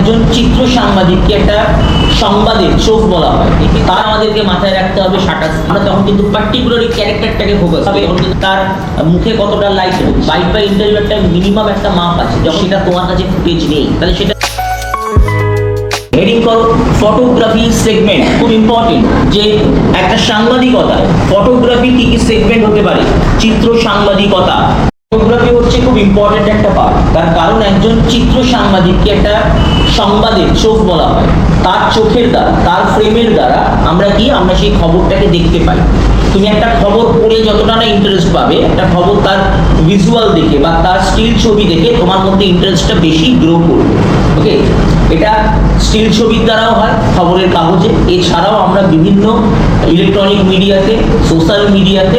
একজন চিত্র সাংবাদিককে একটা সংবাদের চোখ বলা হয়, তার আমাদেরকে মাথায় রাখতে হবে শাটার স্পিড। আমরা তখন কিন্তু পার্টিকুলারলি ক্যারেক্টারটাকে ফোকাস হবে, এবং কিন্তু তার মুখে কতটা লাইট হবে। বাইট বা ইন্টারভিউ একটা মিনিমাম একটা মাপ আছে, যখন সেটা তোমার কাছে ফুটেজ নেই তাহলে সেটা হেডিং করো ফটোগ্রাফি সেগমেন্ট। খুব ইম্পর্টেন্ট যে একটা সাংবাদিকতা ফটোগ্রাফি কি কি সেগমেন্ট হতে পারে। চিত্র সাংবাদিকতা ফটোগ্রাফি হচ্ছে খুব ইম্পর্টেন্ট একটা পার্ট, তার কারণ একজন চিত্র সাংবাদিককে একটা সংবাদের চোখ বলা হয়। তার চোখের দ্বারা, তার ফ্রেমের দ্বারা আমরা সেই খবরটাকে দেখতে পাই। তুমি একটা খবর পড়ে যতটা না ইন্টারেস্ট পাবে, একটা খবর তার ভিজুয়াল দেখে বা তার স্টিল ছবি দেখে তোমার মধ্যে ইন্টারেস্টটা বেশি গ্রো করবে। ওকে, এটা স্টিল ছবির দ্বারাও হয় খবরের কাগজে, এছাড়াও আমরা বিভিন্ন ইলেকট্রনিক মিডিয়াতে, সোশ্যাল মিডিয়াতে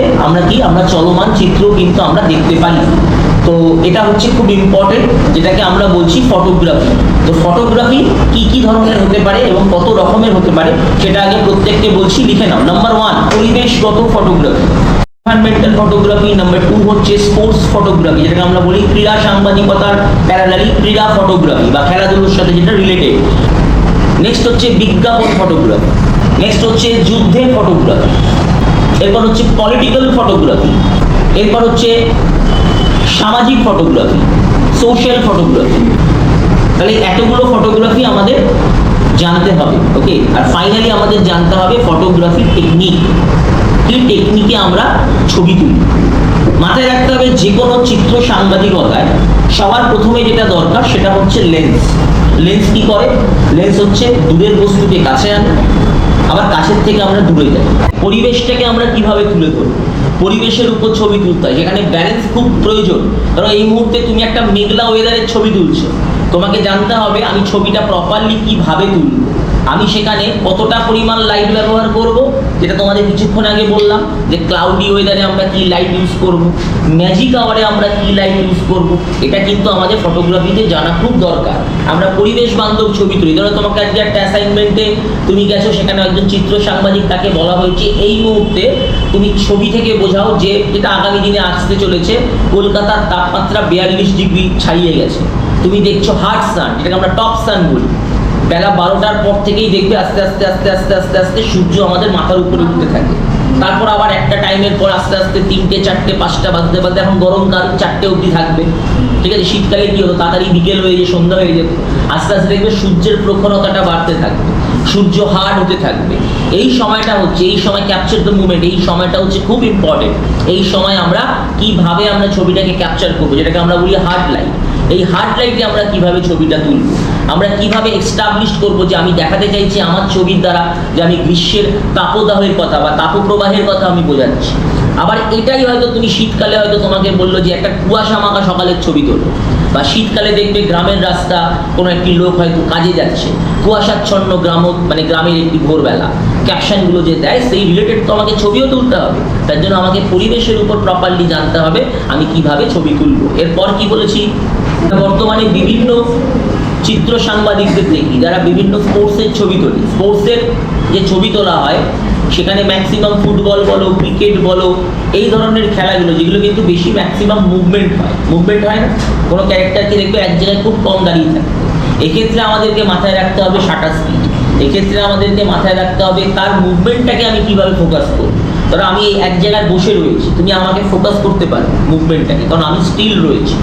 আমরা চলমান চিত্র কিন্তু আমরা দেখতে পাই। তো এটা হচ্ছে খুব ইম্পর্টেন্ট, যেটাকে আমরা বলছি ফটোগ্রাফি। তো ফটোগ্রাফি কি কি ধরনের হতে পারে এবং কত রকমের হতে পারে সেটা আগে প্রত্যেককে বলছি, লিখে নাও। নাম্বার 1 পরিবেশগত ফটোগ্রাফি, এনভায়রনমেন্টাল ফটোগ্রাফি। নাম্বার 2 হচ্ছে স্পোর্টস ফটোগ্রাফি, যেটাকে আমরা বলি ক্রীড়া সাংবাদিকতার প্যারালালি ক্রীড়া ফটোগ্রাফি বা খেলাধুলোর সাথে যেটা রিলেটেড। নেক্সট হচ্ছে বিজ্ঞাপন ফটোগ্রাফি। নেক্সট হচ্ছে যুদ্ধের ফটোগ্রাফি। এরপর হচ্ছে পলিটিক্যাল ফটোগ্রাফি। এরপর হচ্ছে সামাজিক ফটোগ্রাফি, সোশ্যাল ফটোগ্রাফি। তাহলে এতগুলো ফটোগ্রাফি আমাদের জানতে হবে। ওকে, আর ফাইনালি আমাদের জানতে হবে ফটোগ্রাফি টেকনিক, কি টেকনিকে আমরা ছবি তুলি। মাথায় রাখতে হবে যে কোনো চিত্র সাংবাদিকতায় সবার প্রথমে যেটা দরকার সেটা হচ্ছে লেন্স। লেন্স কি করে? লেন্স হচ্ছে দূরের বস্তুকে কাছে আনে, আবার কাছের থেকে আমরা দূরে যাই। পরিবেশটাকে আমরা কিভাবে তুলে ধরব, পরিবেশের উপর ছবি তুলতে হয়, যেখানে ব্যালেন্স খুব প্রয়োজন। কারণ এই মুহূর্তে তুমি একটা মেঘলা ওয়েদারের ছবি তুলছো, তোমাকে জানতে হবে আমি ছবিটা প্রপারলি কিভাবে তুলব। আমি সেখানে কতটা পরিমাণ লাইট ব্যবহার করব, যেটা তোমাদের কিছুক্ষণ আগে বললাম যে ক্লাউডি ওয়েদারে আমরা কি লাইট ইউজ করব, ম্যাজিক আওয়ারে আমরা কি লাইট ইউজ করব। এটা কিন্তু আমাদের ফটোগ্রাফিতে জানা খুব দরকার। আমরা পরিবেশ বান্ধব ছবি তুলি। ধরো তোমাকে আজকে একটা অ্যাসাইনমেন্টে তুমি গেছো, সেখানে একজন চিত্র সাংবাদিক, তাকে বলা হয়েছে এই মুহূর্তে তুমি ছবি থেকে বোঝাও যে যেটা আগামী দিনে আসতে চলেছে, কলকাতার তাপমাত্রা 42 ডিগ্রি ছাড়িয়ে গেছে। তুমি দেখছো হার্ড সান, যেটাকে আমরা টপ সান বলি। বেলা 12টার পর থেকেই দেখবে আস্তে আস্তে আস্তে আস্তে আস্তে আস্তে সূর্য আমাদের মাথার উপরে উঠতে থাকে। তারপর আবার একটা টাইমের পর আস্তে আস্তে 3টে 4টে 5টা বাজতে বাজতে, এখন গরমকাল 4টে অবধি থাকবে। ঠিক আছে, শীতকালে কি হতো, তাড়াতাড়ি বিকেল হয়ে যেত, সন্ধ্যা হয়ে যেত। আস্তে আস্তে দেখবে সূর্যের প্রখরতাটা বাড়তে থাকবে, সূর্য হার্ড হতে থাকবে। এই সময়টা হচ্ছে, এই সময় ক্যাপচার দ্য মুভমেন্ট, এই সময়টা হচ্ছে খুব ইম্পর্টেন্ট। এই সময় আমরা কিভাবে আমরা ছবিটাকে ক্যাপচার করবো, যেটাকে আমরা বলি হার্ড লাইট। এই হার্ড লাইটে আমরা কিভাবে ছবিটা তুলব, আমরা কিভাবে এস্টাবলিশ করব যে আমি দেখাতে চাইছি আমার ছবির দ্বারা যে আমি গ্রীষ্মের তাপদাহের কথা বা তাপপ্রবাহের কথা আমি বোঝাচ্ছি। আবার এটাই হয়তো তুমি শীতকালে হয়তো তোমাকে বললো যে একটা কুয়াশা মাখা সকালের ছবি তোলো, বা শীতকালে দেখবে গ্রামের রাস্তা, কোনো একটি লোক হয়তো কাজে যাচ্ছে, কুয়াশাচ্ছন্ন গ্রামের একটি ভোরবেলা। ক্যাপশনগুলো যে দেয় সেই রিলেটেড তো আমাকে ছবিও তুলতে হবে। তার জন্য আমাকে পরিবেশের উপর প্রপারলি জানতে হবে আমি কিভাবে ছবি তুলব। এরপর কি বলেছি, বর্তমানে বিভিন্ন চিত্র সাংবাদিকদের দেখি যারা বিভিন্ন স্পোর্টসের ছবি তোলে। স্পোর্টসের যে ছবি তোলা হয় সেখানে ম্যাক্সিমাম ফুটবল বলো, ক্রিকেট বলো, এই ধরনের খেলাগুলো যেগুলো কিন্তু বেশি ম্যাক্সিমাম মুভমেন্ট হয় না, কোনো ক্যারেক্টারকে দেখবে এক জায়গায় খুব কম দাঁড়িয়ে থাকে। এক্ষেত্রে আমাদেরকে মাথায় রাখতে হবে শাটার স্পিড। এক্ষেত্রে আমাদেরকে মাথায় রাখতে হবে তার মুভমেন্টটাকে আমি কিভাবে ফোকাস করব। ধরো আমি এক জায়গায় বসে রয়েছি, তুমি আমাকে ফোকাস করতে পারো মুভমেন্টটাকে, কারণ আমি স্টিল রয়েছি।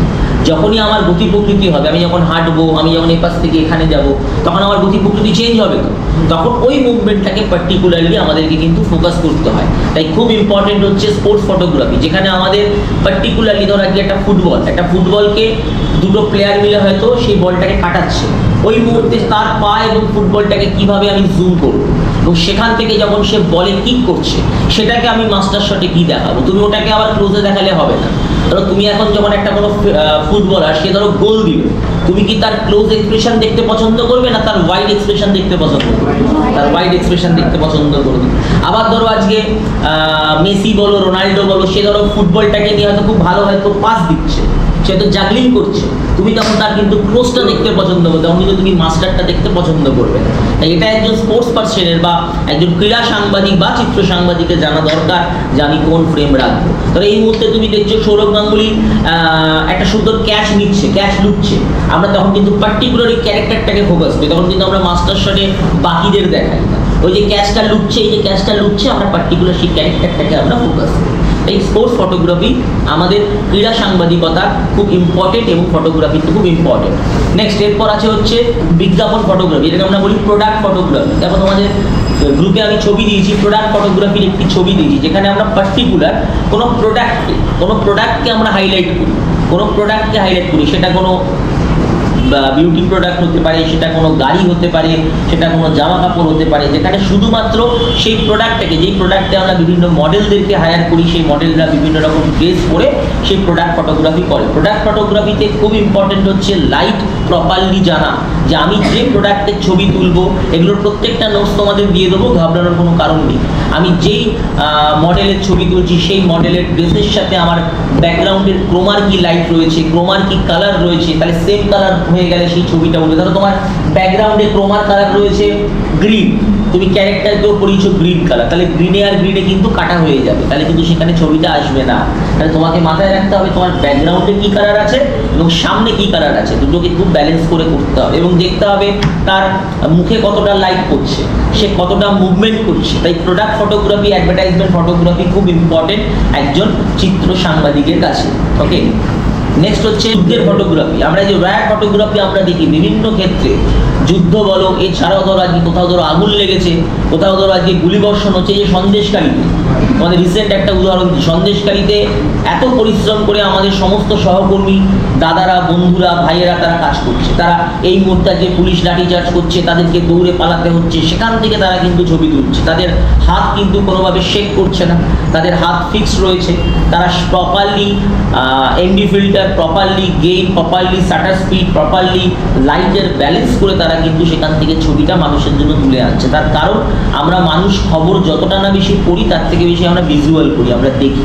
যখনই আমার গতি প্রকৃতি হবে, আমি যখন হাঁটবো, আমি যখন এপাশ থেকে এখানে যাব, তখন আমার গতি প্রকৃতি চেঞ্জ হবে। তখন ওই মুভমেন্টটাকে পার্টিকুলারলি আমাদেরকে কিন্তু ফোকাস করতে হয়। তাই খুব ইম্পর্টেন্ট হচ্ছে স্পোর্টস ফটোগ্রাফি, যেখানে আমাদের পার্টিকুলারলি ধরো আজকে একটা ফুটবলকে দুটো প্লেয়ার মিলে হয়তো সেই বলটাকে কাটাচ্ছে। ওই মুহূর্তে তার পা এবং ফুটবলটাকে কিভাবে আমি জুম করবো, এবং সেখান থেকে যখন সে বলে কিক করছে সেটাকে আমি মাস্টার শটে কি দেখাবো। তুমি ওটাকে আবার ক্লোজে দেখালে হবে না। ধরো তুমি এখন যখন একটা কোনো ফুটবলার সে ধরো গোল দিবে, তুমি কি তার ক্লোজ এক্সপ্রেশন দেখতে পছন্দ করবে না তার ওয়াইড এক্সপ্রেশন দেখতে পছন্দ করবে? তার ওয়াইড এক্সপ্রেশন দেখতে পছন্দ করবে। আবার ধরো আজকে মেসি বলো, রোনাল্ডো বলো, সে ধরো ফুটবলটাকে নিয়ে হয়তো খুব ভালো হয়তো পাস দিচ্ছে, সে তো জাগলিং করছে, তুমি তখন তার কিন্তু ক্লোজটা দেখতে পছন্দ করবে, তখন কিন্তু তুমি মাস্টারটা দেখতে পছন্দ করবে না। তাই এটা একজন স্পোর্টস পার্সনের বা একজন ক্রীড়া সাংবাদিক বা চিত্র সাংবাদিকের জানা দরকার যে আমি কোন ফ্রেম রাখবো। তাহলে এই মুহূর্তে তুমি দেখছো সৌরভ গাঙ্গুলি একটা সুন্দর ক্যাচ নিচ্ছে, ক্যাচ লুটছে, আমরা তখন কিন্তু পার্টিকুলার এই ক্যারেক্টারটাকে ফোকাস করি, তখন কিন্তু আমরা মাস্টার শটে বাকিদের দেখাই না। ওই যে ক্যাচটা লুটছে, এই যে ক্যাচটা লুটছে, আমরা পার্টিকুলার সেই ক্যারেক্টারটাকে আমরা ফোকাস করি। এই স্পোর্টস ফটোগ্রাফি আমাদের ক্রীড়া সাংবাদিকতা খুব ইম্পর্টেন্ট এবং ফটোগ্রাফি খুব ইম্পর্টেন্ট। নেক্সট এরপর আছে হচ্ছে বিজ্ঞাপন ফটোগ্রাফি, এটাকে আমরা বলি প্রোডাক্ট ফটোগ্রাফি। দেখো তোমাদের গ্রুপে আমি ছবি দিয়েছি, প্রোডাক্ট ফটোগ্রাফির একটি ছবি দিয়েছি, যেখানে আমরা পার্টিকুলার কোনো প্রোডাক্টকে আমরা হাইলাইট করি, সেটা কোনো বিউটি প্রোডাক্ট হতে পারে, সেটা কোনো গাড়ি হতে পারে, সেটা কোনো জামা কাপড় হতে পারে, যেখানে শুধুমাত্র সেই প্রোডাক্টটাকে, যেই প্রোডাক্টে আমরা বিভিন্ন মডেলদেরকে হায়ার করি, সেই মডেলরা বিভিন্ন রকম ড্রেস পরে সেই প্রোডাক্ট ফটোগ্রাফি করে। প্রোডাক্ট ফটোগ্রাফিতে খুব ইম্পর্টেন্ট হচ্ছে লাইট প্রপারলি জানা, যে আমি যে প্রোডাক্টের ছবি তুলবো এগুলোর প্রত্যেকটা নোটস তোমাদের দিয়ে দেবো, ঘাবড়ানোর কোনো কারণ নেই। আমি যেই মডেলের ছবি তুলছি সেই মডেলের ড্রেসের সাথে আমার ব্যাকগ্রাউন্ডের ক্রোমার কি লাইট রয়েছে, ক্রোমার কি কালার রয়েছে, তাহলে সেম কালার হয়ে গেলে সেই ছবিটা উঠবে। ধরো তোমার ব্যাকগ্রাউন্ডে ক্রোমার কালার রয়েছে গ্রিন, তুমি ক্যারেক্টারকেও পরিয়েছো গ্রিন কালার, তাহলে গ্রিনে আর গ্রিনে কিন্তু কাটা হয়ে যাবে, তাহলে কিন্তু সেখানে ছবিটা আসবে না। তাহলে তোমাকে মাথায় রাখতে হবে তোমার ব্যাকগ্রাউন্ডে কি কালার আছে এবং সামনে কি কালার আছে, দুটোকে খুব ব্যালেন্স করে করতে হবে, এবং দেখতে হবে তার মুখে কতটা লাইট পড়ছে, সে কতটা মুভমেন্ট করছে। তাই প্রোডাক্ট ফটোগ্রাফি, অ্যাডভার্টাইজমেন্ট ফটোগ্রাফি খুব ইম্পর্টেন্ট একজন চিত্র সাংবাদিকের কাছে। ওকে, নেক্সট হচ্ছে যুদ্ধের ফটোগ্রাফি। আমরা যে র্যাড ফটোগ্রাফি আমরা দেখি বিভিন্ন ক্ষেত্রে, যুদ্ধ বলো, এছাড়াও ধরো আজকে কোথাও ধরো আগুন লেগেছে, কোথাও ধরো আজকে গুলিবর্ষণ হচ্ছে, যে সন্দেশকারীতে আমাদের রিসেন্ট একটা উদাহরণ, সন্দেশকারীতে এত পরিশ্রম করে আমাদের সমস্ত সহকর্মী দাদারা, বন্ধুরা, ভাইয়েরা তারা কাজ করছে, তারা এই মুহূর্তে যে পুলিশ লাঠিচার্জ করছে, তাদেরকে দৌড়ে পালাতে হচ্ছে, সেখান থেকে তারা কিন্তু ছবি তুলছে, তাদের হাত কিন্তু কোনোভাবে শেক করছে না, তাদের হাত ফিক্সড রয়েছে, তারা properly MD filter, properly gain, properly shutter speed, properly লাইটের ব্যালেন্স করে তারা কিন্তু সেখান থেকে ছবিটা মানুষের জন্য তুলে আনছে। তার কারণ আমরা মানুষ খবর যতটা না বেশি পড়ি, তার থেকে বেশি আমরা ভিজুয়াল করি, আমরা দেখি।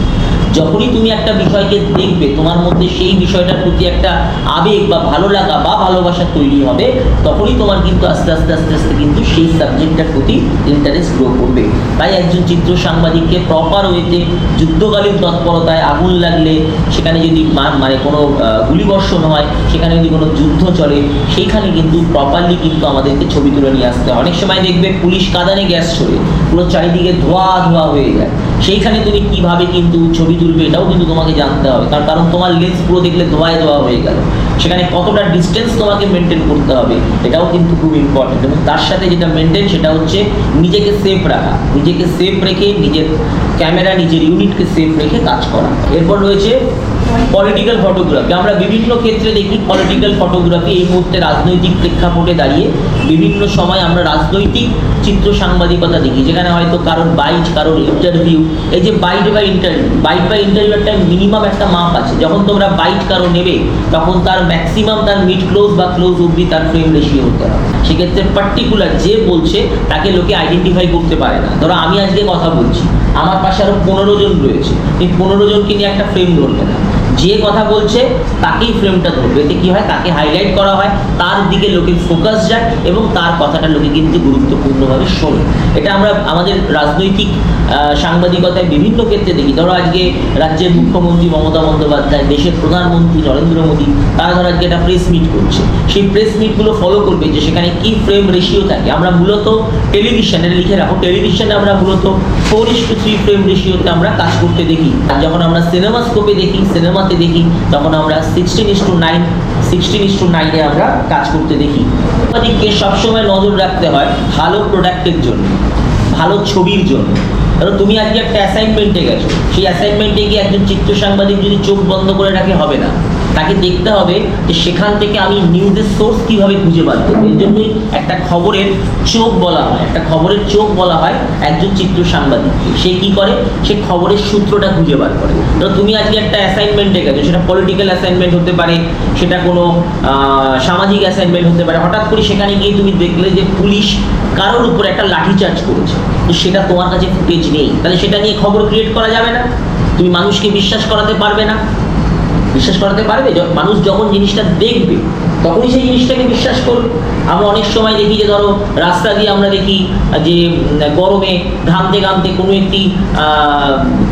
যখনই তুমি একটা বিষয়কে দেখবে, তোমার মধ্যে সেই বিষয়টার প্রতি একটা আবেগ বা ভালো লাগা বা ভালোবাসা তৈরি হবে, তখনই তোমার কিন্তু আস্তে আস্তে আস্তে আস্তে কিন্তু সেই সাবজেক্টটার প্রতি ইন্টারেস্ট গ্রো করবে। তাই একজন চিত্র সাংবাদিককে প্রপার ওয়েতে যুদ্ধকালীন তৎপরতায়, আগুন লাগলে, সেখানে যদি মানে কোনো গুলিবর্ষণ হয়, সেখানে যদি কোনো যুদ্ধ চলে, সেইখানে কিন্তু প্রপারলি কিন্তু আমাদেরকে ছবি তুলে নিয়ে আসতে হয়। অনেক সময় দেখবে পুলিশ কাঁদানে গ্যাস ছড়ে, পুরো চারিদিকে ধোঁয়া ধোঁয়া হয়ে যায়, সেইখানে তুমি কিভাবে কিন্তু ছবি তুলবে এটাও কিন্তু তোমাকে জানতে হবে। তার কারণ তোমার লেন্স পুরো দেখলে ধোঁয়ায় ধোঁয়া হয়ে গেল, সেখানে কতটা ডিস্টেন্স তোমাকে মেনটেন করতে হবে এটাও কিন্তু খুব ইম্পর্টেন্ট। এবং তার সাথে যেটা মেনটেন, সেটা হচ্ছে নিজেকে সেফ রাখা, নিজেকে সেফ রেখে, নিজের ক্যামেরা, নিজের ইউনিটকে সেফ রেখে কাজ করা। এরপর রয়েছে পলিটিক্যাল ফটোগ্রাফি। আমরা বিভিন্ন ক্ষেত্রে দেখি পলিটিক্যাল ফটোগ্রাফি। এই মুহূর্তে রাজনৈতিক প্রেক্ষাপটে দাঁড়িয়ে বিভিন্ন সময় আমরা রাজনৈতিক চিত্র সাংবাদিকতা দেখি, যেখানে হয়তো কারোর বাইট, কারোর ইন্টারভিউ। এই যে বাইট বা ইন্টারভিউ একটা মিনিমাম একটা মাপ আছে। যখন তোমরা বাইট কারো নেবে, তখন তার ম্যাক্সিমাম তার মিড ক্লোজ বা ক্লোজ অব্দি তার ফ্রেম রেশিও হতে হবে। সেক্ষেত্রে পার্টিকুলার যে বলছে তাকে লোকে আইডেন্টিফাই করতে পারে না। ধরো আমি আজকে কথা বলছি, আমার পাশে আরো 15 জন রয়েছে, এই 15 জনকে নিয়ে একটা ফ্রেম ধরবে না, যে কথা বলছে তাকেই ফ্রেমটা ধরবে। এতে কি হয়, তাকে হাইলাইট করা হয়, তার দিকে লোকের ফোকাস যায় এবং তার কথাটা লোকে কিন্তু গুরুত্বপূর্ণভাবে শোনে। এটা আমরা আমাদের রাজনৈতিক সাংবাদিকতায় বিভিন্ন ক্ষেত্রে দেখি। ধরো আজকে রাজ্যের মুখ্যমন্ত্রী মমতা বন্দ্যোপাধ্যায়, দেশের প্রধানমন্ত্রী নরেন্দ্র মোদী, তারা ধরো আজকে একটা প্রেস মিট করছে, সেই প্রেস মিটগুলো ফলো করবে যে সেখানে কি ফ্রেম রেশিও থাকে। আমরা মূলত টেলিভিশনে, লিখে রাখো, টেলিভিশনে আমরা মূলত 4:3 ফ্রেম রেশিওতে আমরা কাজ করতে দেখি। আর যখন আমরা সিনেমা স্কোপে দেখি, সিনেমাতে দেখি, তখন আমরা 16:9 আমরা কাজ করতে দেখি। আমাদেরকে সবসময় নজর রাখতে হয় ভালো প্রোডাক্টের জন্য, ভালো ছবির জন্য। ধরো তুমি আজকে একটা অ্যাসাইনমেন্টে গেছো, সেই অ্যাসাইনমেন্টে গিয়ে একজন চিত্র সাংবাদিক যদি চোখ বন্ধ করে রাখে হবে না, তাকে দেখতে হবে যে সেখান থেকে আমি নিউজের সোর্স কীভাবে খুঁজে বার করবো। এর জন্যই একটা খবরের চোখ বলা হয়, একজন চিত্র সাংবাদিককে। সে কি করে, সে খবরের সূত্রটা খুঁজে বার করে। ধরো তুমি আজকে একটা অ্যাসাইনমেন্টে গেছো, সেটা পলিটিক্যাল অ্যাসাইনমেন্ট হতে পারে, সেটা কোনো সামাজিক অ্যাসাইনমেন্ট হতে পারে। হঠাৎ করে সেখানে গিয়ে তুমি দেখলে যে পুলিশ কারোর উপর একটা লাঠিচার্জ করেছে, তো সেটা তোমার কাছে ফুটেজ নেই, তাহলে সেটা নিয়ে খবর ক্রিয়েট করা যাবে না, তুমি মানুষকে বিশ্বাস করাতে পারবে না। বিশ্বাস করাতে পারবে? মানুষ যখন জিনিসটা দেখবে তখনই সেই জিনিসটাকে বিশ্বাস করবে। আমরা অনেক সময় দেখি যে ধরো রাস্তা দিয়ে আমরা দেখি যে গরমে ঘামতে ঘামতে কোনো একটি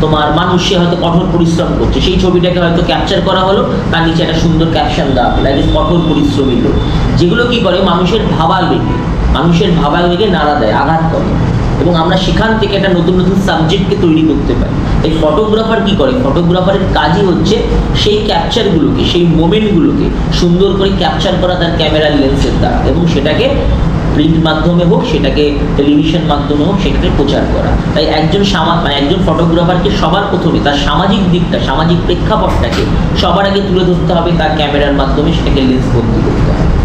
তোমার মানুষ সে হয়তো কঠোর পরিশ্রম করছে, সেই ছবিটাকে হয়তো ক্যাপচার করা হলো, তার নিচে একটা সুন্দর ক্যাপশন দেওয়া হলো একজন কঠোর পরিশ্রমী লোক, যেগুলো কি করে মানুষের ভাবাবেগে নাড়া দেয়, আঘাত করে, এবং আমরা সেখান থেকে একটা নতুন নতুন সাবজেক্টকে তৈরি করতে পারি। এই ফটোগ্রাফার কি করে? ফটোগ্রাফারের কাজই হচ্ছে সেই ক্যাপচারগুলোকে, সেই মোমেন্টগুলোকে সুন্দর করে ক্যাপচার করা তার ক্যামেরার লেন্সের দ্বারা, এবং সেটাকে প্রিন্ট মাধ্যমে হোক, সেটাকে টেলিভিশন মাধ্যমে হোক, সেটাকে প্রচার করা। তাই একজন ফটোগ্রাফারকে সবার প্রথমে তার সামাজিক দিকটা, সামাজিক প্রেক্ষাপটটাকে সবার আগে তুলে ধরতে হবে, তার ক্যামেরার মাধ্যমে সেটাকে লেন্স বন্দি করতে হবে।